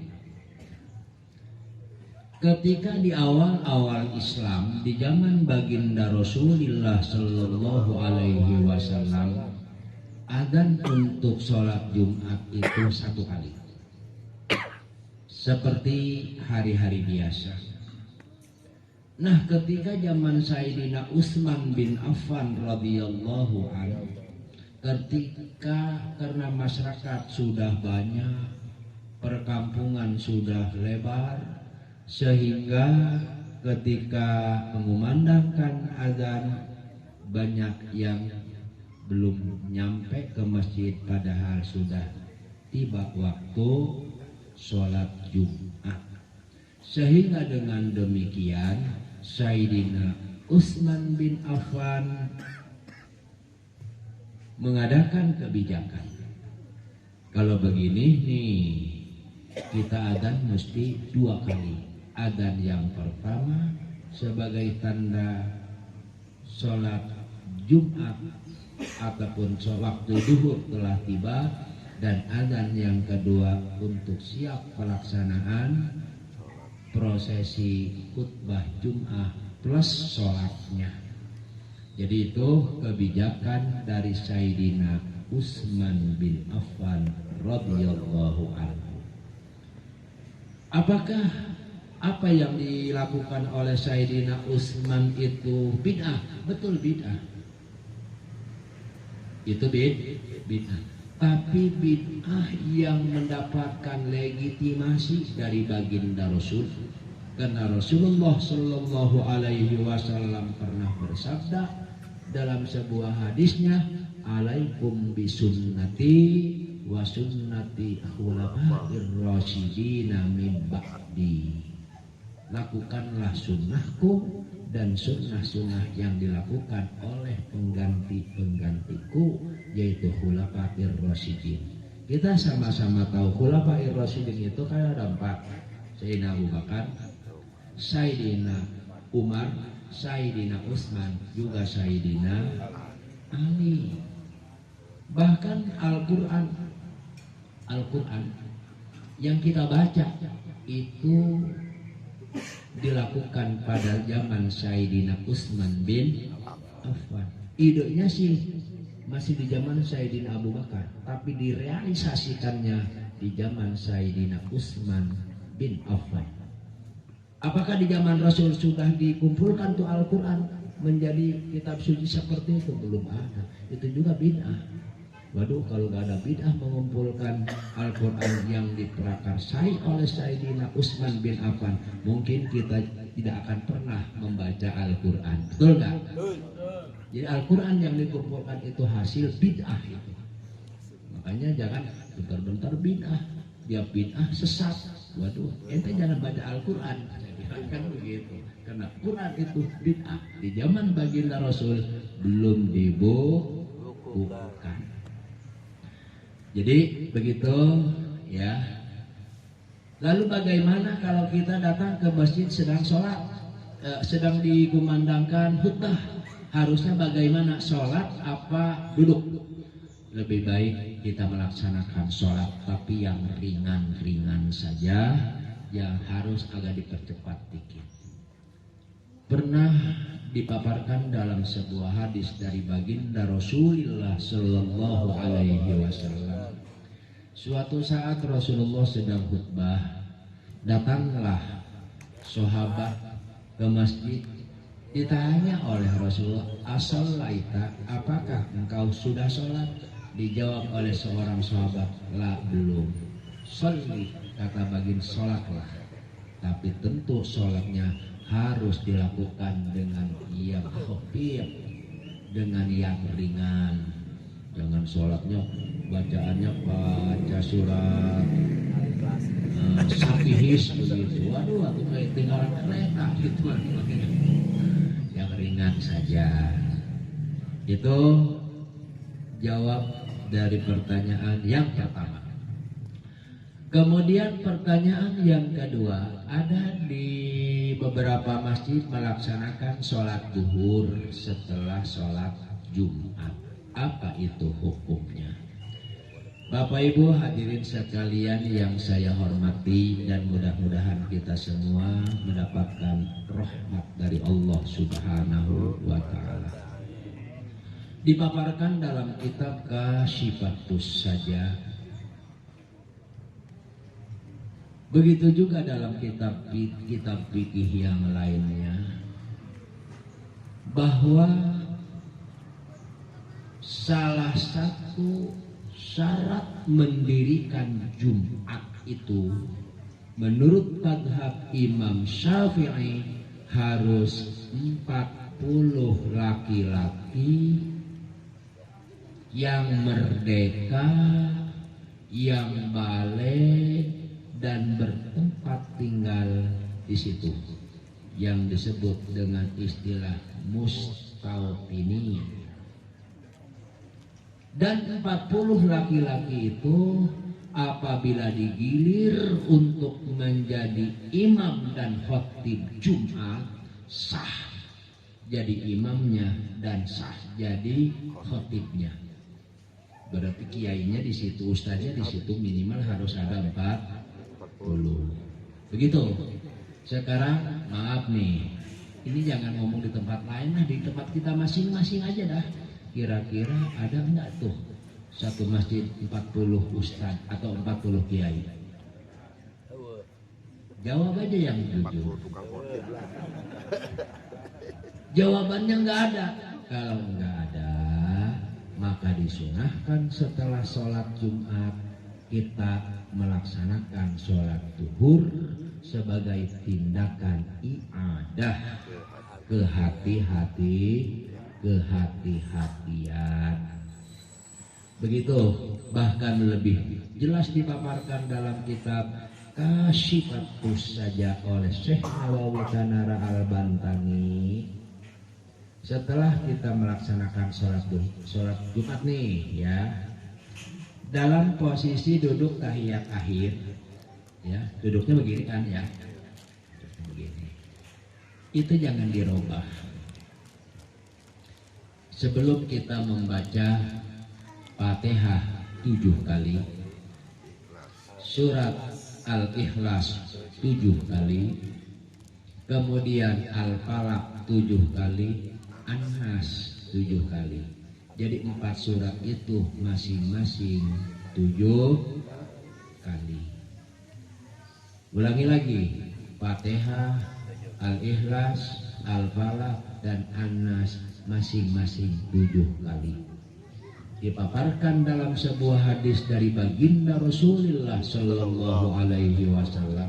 Ketika di awal-awal Islam, di zaman baginda Rasulullah Sallallahu Alaihi Wasallam, adzan untuk sholat Jumat itu 1 kali, seperti hari-hari biasa. Nah, ketika zaman Sayyidina Utsman bin Affan radhiyallahu anhu, ketika karena masyarakat sudah banyak, perkampungan sudah lebar, sehingga ketika mengumandangkan azan banyak yang belum nyampe ke masjid padahal sudah tiba waktu sholat Jumat. Sehingga dengan demikian Sayyidina Utsman bin Affan mengadakan kebijakan, kalau begini nih kita adzan mesti 2 kali. Adzan yang pertama sebagai tanda sholat Jumat ataupun waktu zuhur telah tiba, dan adzan yang kedua untuk siap pelaksanaan prosesi khutbah Jumat plus sholatnya. Jadi itu kebijakan dari Sayyidina Utsman bin Affan radhiyallahu anhu. Apakah apa yang dilakukan oleh Sayyidina Utsman itu bid'ah? Betul bid'ah. Itu bid'ah. Tapi bid'ah yang mendapatkan legitimasi dari baginda Rasul, karena Rasulullah Shallallahu Alaihi Wasallam pernah bersabda dalam sebuah hadisnya, alaikum bisunnati wa sunnati khulafa'ir rasyidina min ba'di. Lakukanlah sunnahku dan sunnah-sunnah yang dilakukan oleh pengganti-penggantiku, yaitu khulafa'ir rasyidin. Kita sama-sama tahu khulafa'ir rasyidin itu kan ada 4. Sayyidina Abu Bakar, Sayyidina Umar, Sayyidina Utsman, juga Sayyidina Ali. Bahkan Al-Quran yang kita baca itu dilakukan pada zaman Sayyidina Utsman bin Affan. Idenya sih masih di zaman Sayyidina Abu Bakar, tapi direalisasikannya di zaman Sayyidina Utsman bin Affan. Apakah di zaman Rasul sudah dikumpulkan tuh Al-Quran menjadi kitab suci seperti itu? Belum ada. Itu juga bid'ah. Waduh, kalau gak ada bid'ah mengumpulkan Al-Quran yang diprakarsai oleh Sayyidina Utsman bin Affan, mungkin kita tidak akan pernah membaca Al-Quran. Betul gak? Jadi Al-Quran yang dikumpulkan itu hasil bid'ah itu. Makanya jangan bentar-bentar bid'ah, dia bid'ah sesat. Waduh, ente jangan baca Al-Quran. Kan begitu. Karena Quran itu bid'ah. Di zaman baginda Rasul belum dibukukan. Jadi begitu ya. Lalu bagaimana kalau kita datang ke masjid sedang sholat, sedang dikumandangkan khutbah? Harusnya bagaimana, sholat apa duduk? Lebih baik kita melaksanakan sholat tapi yang ringan-ringan saja, yang harus agak dipercepat dikit. Pernah dipaparkan dalam sebuah hadis dari baginda Rasulullah Sallallahu Alaihi Wasallam. Suatu saat Rasulullah sedang khutbah, datanglah sahabat ke masjid. Ditanya oleh Rasulullah, "As-shalaita, apakah engkau sudah sholat?" Dijawab oleh seorang sahabat, "La, belum." "Sholli," kata baginda, "sholatlah. Tapi tentu sholatnya harus dilakukan dengan yang khafif, dengan yang ringan. Jangan sholatnya bacaannya baca surat Safihis begitu. Waduh, aku kayak tinggalan kereta gitu. Yang ringan saja. Itu jawab dari pertanyaan yang pertama. Kemudian pertanyaan yang kedua, ada di beberapa masjid melaksanakan sholat duhur setelah sholat Jumat. Apa itu hukumnya? Bapak Ibu hadirin sekalian yang saya hormati, dan mudah-mudahan kita semua mendapatkan rahmat dari Allah Subhanahu wa Ta'ala. Dipaparkan dalam kitab Kasyifatus saja. Begitu juga dalam kitab fikih yang lainnya, bahwa salah satu syarat mendirikan Jumat itu menurut mazhab Imam Syafi'i harus 40 laki-laki yang merdeka, yang balik dan bertempat tinggal di situ, yang disebut dengan istilah mustawtinin. Dan 40 laki-laki itu apabila digilir untuk menjadi imam dan khatib Jumat, sah jadi imamnya dan sah jadi khatibnya. Berarti kiainya di situ, ustaznya di situ minimal harus ada 40. Begitu. Sekarang maaf nih, ini jangan ngomong di tempat lain, nah di tempat kita masing-masing aja dah. Kira-kira ada enggak tuh satu masjid 40 ustaz atau 40 kiai? Jawab aja yang jujur. Jawabannya enggak ada. Kalau enggak ada, maka disunahkan setelah sholat Jumat kita melaksanakan sholat duhur sebagai tindakan ibadah kehati-hatian. Begitu, bahkan lebih jelas dipaparkan dalam kitab Kasyifatus saja oleh Syekh Nawawi Tanara Al-Bantani. Setelah kita melaksanakan sholat Jumat nih ya, dalam posisi duduk tahiyat akhir ya, duduknya begini kan ya, begini, itu jangan dirubah. Sebelum kita membaca Fatihah 7 kali, surat Al-Ikhlas 7 kali, kemudian Al-Falaq 7 kali, An-Nas 7 kali. Jadi 4 surat itu masing-masing 7 kali. Ulangi lagi, Fatihah, Al-Ikhlas, Al-Falaq dan An-Nas masing-masing 7 kali. Dipaparkan dalam sebuah hadis dari baginda Rasulullah Sallallahu Alaihi Wasallam,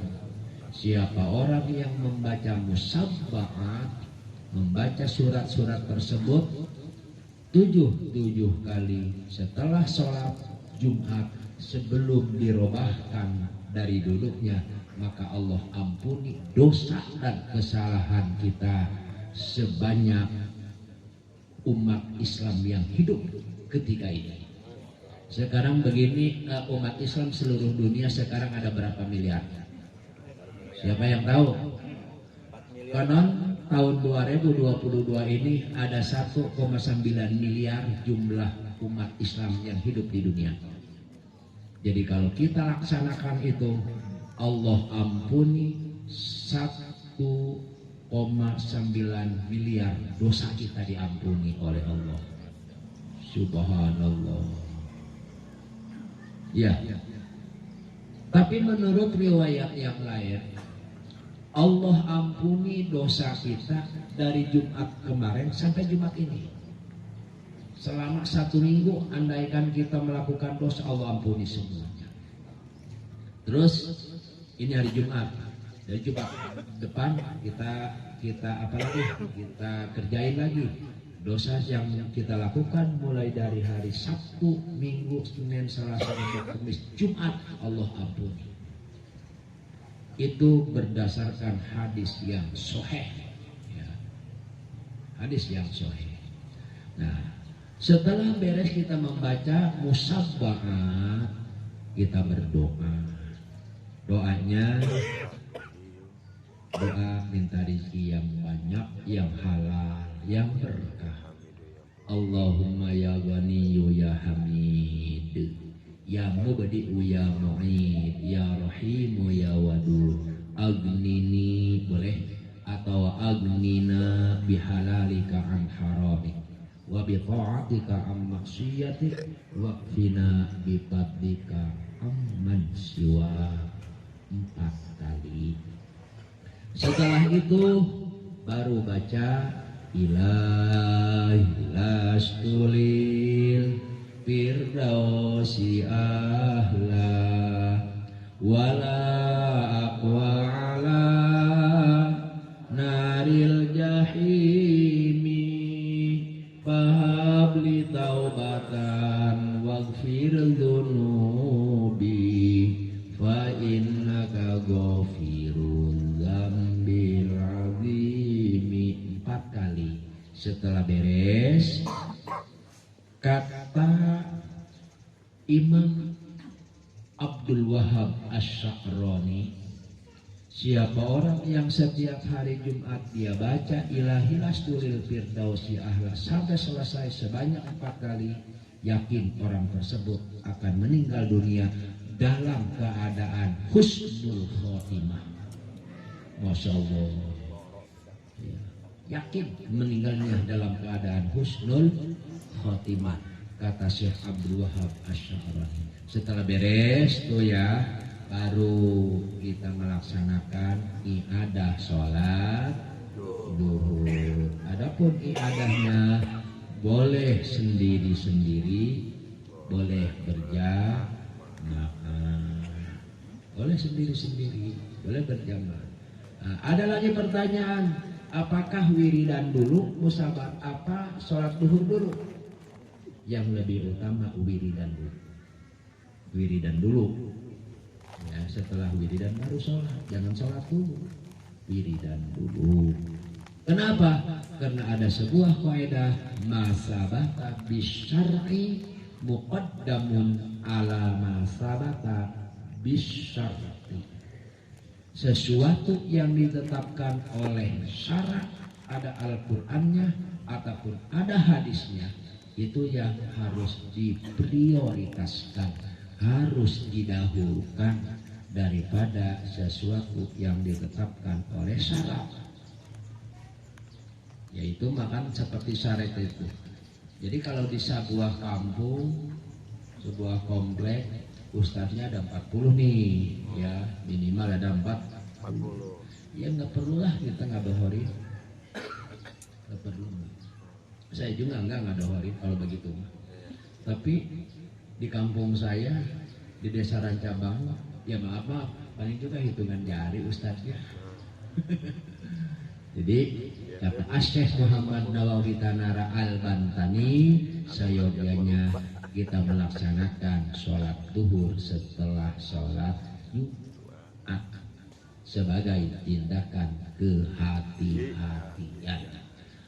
siapa orang yang membaca musabba'at, membaca surat-surat tersebut 7 kali setelah sholat Jumat sebelum dirobahkan dari duduknya, maka Allah ampuni dosa dan kesalahan kita sebanyak umat Islam yang hidup ketika ini. Sekarang begini, umat Islam seluruh dunia sekarang ada berapa miliar? Siapa yang tahu? Konon tahun 2022 ini ada 1,9 miliar jumlah umat Islam yang hidup di dunia. Jadi kalau kita laksanakan itu, Allah ampuni 1,9 miliar dosa kita diampuni oleh Allah. Subhanallah. Ya. Tapi menurut riwayat yang lain, Allah ampuni dosa kita dari Jumat kemarin sampai Jumat ini. Selama 1 minggu, andaikan kita melakukan dosa, Allah ampuni semuanya. Terus ini hari Jumat, dari Jumat depan kita apa lagi? Kita kerjain lagi dosa yang kita lakukan mulai dari hari Sabtu, Minggu, Senin, Selasa, Rabu, Kamis, Jumat, Allah ampuni. Itu berdasarkan hadis yang sahih, ya. Hadis yang sahih. Nah, setelah beres kita membaca musabbahat, kita berdoa. Doanya doa minta rezeki yang banyak, yang halal, yang berkah. Allahumma ya Ghaniyyu ya Hamid, ya Mubdi'u ya Mu'id, ya Rahimu ya Wadud, agnini boleh, atau agnina bihalalika an haramik wa bi ta'atika am maksiatik wa qina bi fadlika amman siwa. 4 kali. Setelah itu baru baca ilahi lastulil firdausi ahla wala aqwa ala naril jahimi fahabli taubatan waghfir dzunubi fa innaka ghafirun dzambil azimi. 4 kali. Setelah beres, kata Imam Abdul Wahab Asy-Sya'rani, siapa orang yang setiap hari Jumat dia baca ilahi lasturil firdausi ahla sampai selesai sebanyak 4 kali, yakin orang tersebut akan meninggal dunia dalam keadaan husnul khotimah. Masya Allah, yakin meninggalnya dalam keadaan husnul khotimah, kata Syekh Abdul Wahab Asy-Sya'rani. Setelah beres tuh ya, baru kita melaksanakan ibadah sholat duhur. Adapun ibadahnya boleh sendiri-sendiri, boleh berjamaah, boleh sendiri-sendiri, boleh berjamaah. Nah, ada lagi pertanyaan, apakah wiridan dulu, musabat apa sholat duhur dulu? Yang lebih utama wiridan dulu. Wiridan dulu. Ya, setelah wiridan baru sholat, jangan sholat dulu. Wiridan dulu. Kenapa? Karena ada sebuah kaidah masabata bisyar'i muqaddamun ala masabata bisyar'i. Sesuatu yang ditetapkan oleh syarat, ada Al-Qur'annya ataupun ada hadisnya, itu yang harus diprioritaskan, harus didahulukan daripada sesuatu yang ditetapkan oleh syarat. Yaitu makan seperti syarat itu. Jadi kalau di sebuah kampung, sebuah komplek, ustadznya ada 40 nih, ya minimal ada 40. Ya nggak perlulah kita ngadohorin, nggak perlu. Saya juga enggak ngadohorin kalau begitu. Tapi di kampung saya, di desa Rancabang, ya maaf, paling juga hitungan jari ustadznya. Jadi kata Syekh Muhammad Nawawi Tanara Al-Bantani, seyogyanya kita melaksanakan sholat duhur setelah sholat Jumat sebagai tindakan kehati-hatian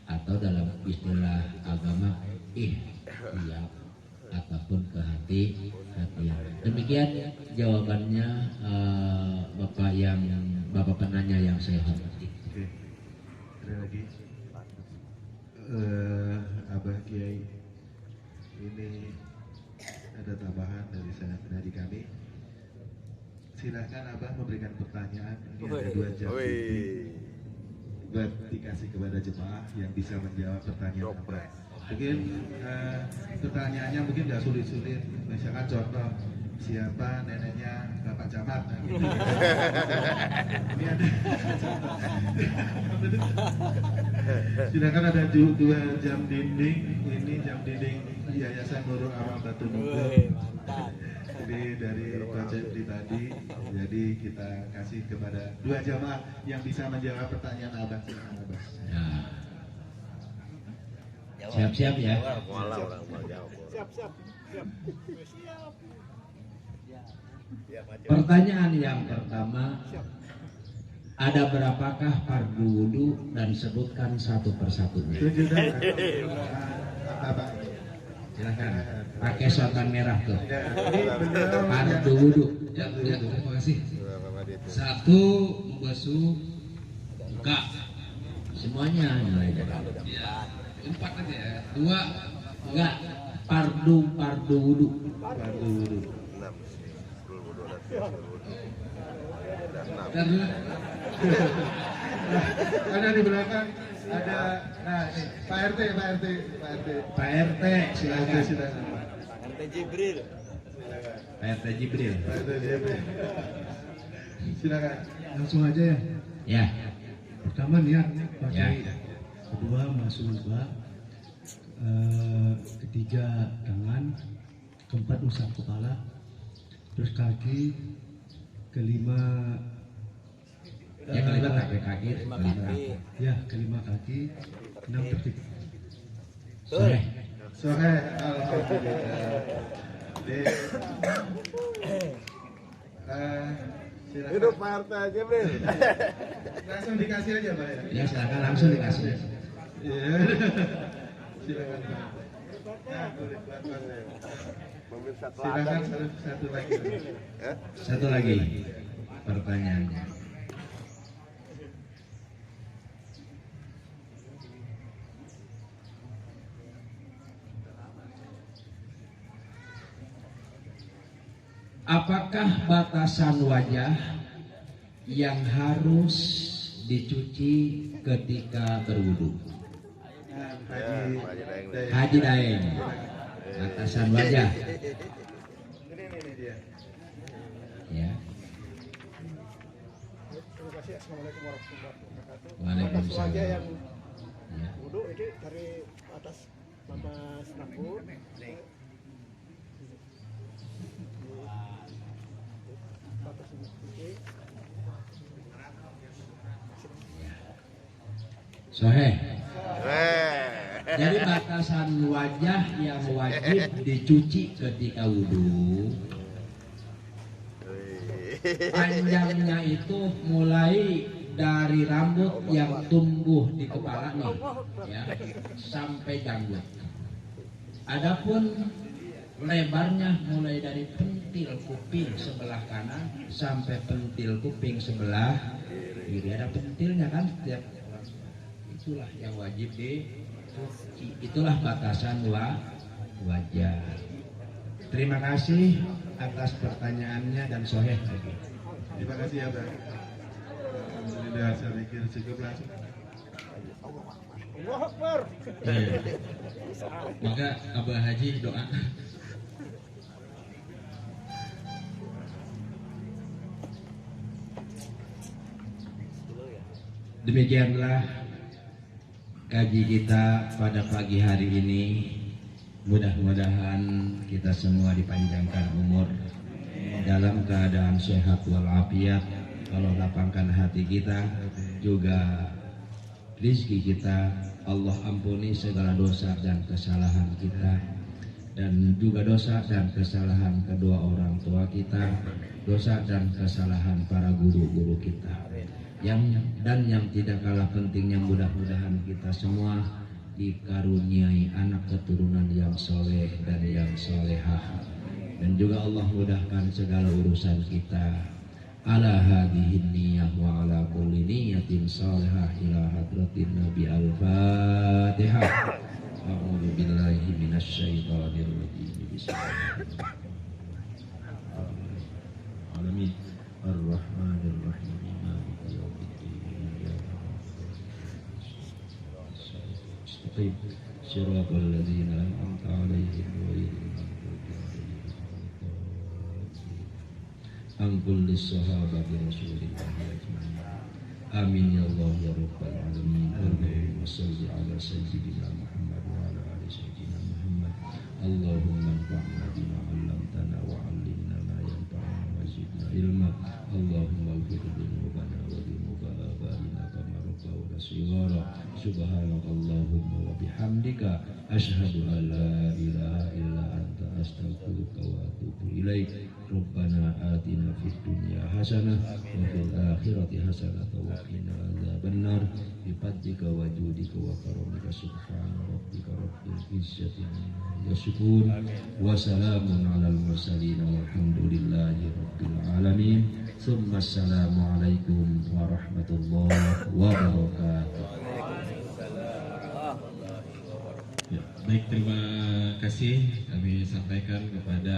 atau dalam istilah agama ihtiyat ataupun kehati-hatian. Demikian jawabannya Bapak penanya yang saya hormati. Oke. Ada lagi? Abah Kiai, ini ada tambahan dari kami. Silakan Abah memberikan pertanyaan. Ini ada 2 jam buat dikasih kepada jemaah yang bisa menjawab pertanyaan Abah. Mungkin pertanyaannya mungkin nggak sulit-sulit. Misalkan contoh, siapa neneknya Bapak Camat? Nah, gitu. Ini ada. Silakan, ada 2 jam dinding. Ini jam dinding Yayasan Nurul Amal Batu Nubuh. Jadi dari project pribadi. Jadi kita kasih kepada 2 jamaah yang bisa menjawab pertanyaan Abah. Siap-siap ya. Pertanyaan yang pertama, ada berapakah fardu wudu dan sebutkan satu persatunya. Silakan. Pakai sorban merah tuh. Fardu wudu. Ya, terima kasih. 1 membasuh muka. Semuanya nilai. Ya, 4 aja ya. 2 enggak, fardu wudu. Fardu wudu. Ada di belakang, ada. Nah, ini Pak RT. Pak RT silakan. Silakan. Pak RT Jibril. Silakan. Langsung aja ya. Ya. Pertama niat Pak Ya. Kiai. Kedua masuk lubang. Ketiga tangan. Keempat usap kepala. Terus kaki. Kelima Ya kelima pakai kaki. kelima kaki. 6 tertib. Sore. Alhamdulillah. Silakan. Hidup Pak RT Jibril. Langsung dikasih aja Pak ya. Ya silakan langsung dikasih. Iya. Silakan. Nah, boleh pelan-pelan. Silakan satu lagi. Satu lagi pertanyaannya. Apakah batasan wajah yang harus dicuci ketika berwudu? Haji Daeng. Batasan wajah. Ini dia. Ya. Terima kasih. Assalamualaikum warahmatullahi wabarakatuh. Waalaikumsalam. Wajah yang Ya. wudhu ini dari atas batas rambut. Batas ini. Sohe. Jadi batasan wajah yang wajib dicuci ketika wudhu, panjangnya itu mulai dari rambut yang tumbuh di kepala nih, ya, sampai janggut. Adapun lebarnya mulai dari pentil kuping sebelah kanan sampai pentil kuping sebelah kiri. Ada pentilnya kan setiap orang. Itulah yang wajib dicuci. Itulah batasan wajah. Terima kasih atas pertanyaannya dan soheh lagi. Terima kasih ya Bang. Alhamdulillah, saya pikir cukup langsung. Allahu Akbar. Maka Abah Haji doa. Demikianlah kaji kita pada pagi hari ini. Mudah-mudahan kita semua dipanjangkan umur dalam keadaan sehat walafiat. Kalau lapangkan hati kita juga rizki kita. Allah ampuni segala dosa dan kesalahan kita, dan juga dosa dan kesalahan kedua orang tua kita, dosa dan kesalahan para guru-guru kita, yang tidak kalah pentingnya, mudah-mudahan kita semua dikaruniai anak keturunan yang soleh dan yang solehah, dan juga Allah mudahkan segala urusan kita. Ala hadhihi niyyah wa ala kulli niyyatin salihah ila hadratin Nabi al-Fatihah. A'udzu billahi minasy syaithanir rajim. Bismillahirrahmanirrahim. Ar-Rahmanir Rahim. Maliki yaumiddin. Shiratal ladzina an'amta 'alaihim ghairil angkul lissahabati rasulillah ajma'in. Amin ya Allah ya rabbal alamin. Allahumma shalli ala sayyidina Muhammad wa ala ali sayyidina Muhammad. Allahumma anfa'na bima 'allamtana wa 'allimna ma yanfa'una wa zidna ilma. Allahumma ighfir dzunubana wa dzunuba abaina kama rabbawna shighara. Subhanakallahumma wa bihamdika asyhadu an la ilaha illa anta astaghfiruka wa atubu ilaik. Rabbana atina fid dunya hasanah wa fil akhirati hasanah wa qina adzabannar bi fadlika wa judika wa karamika subhana rabbika rabbil izzati amma yasifun wa salamun alal mursalin walhamdulillahi rabbil alamin. Tsumma assalamu alaikum warahmatullahi wabarakatuh. Ya, baik, terima kasih kami sampaikan kepada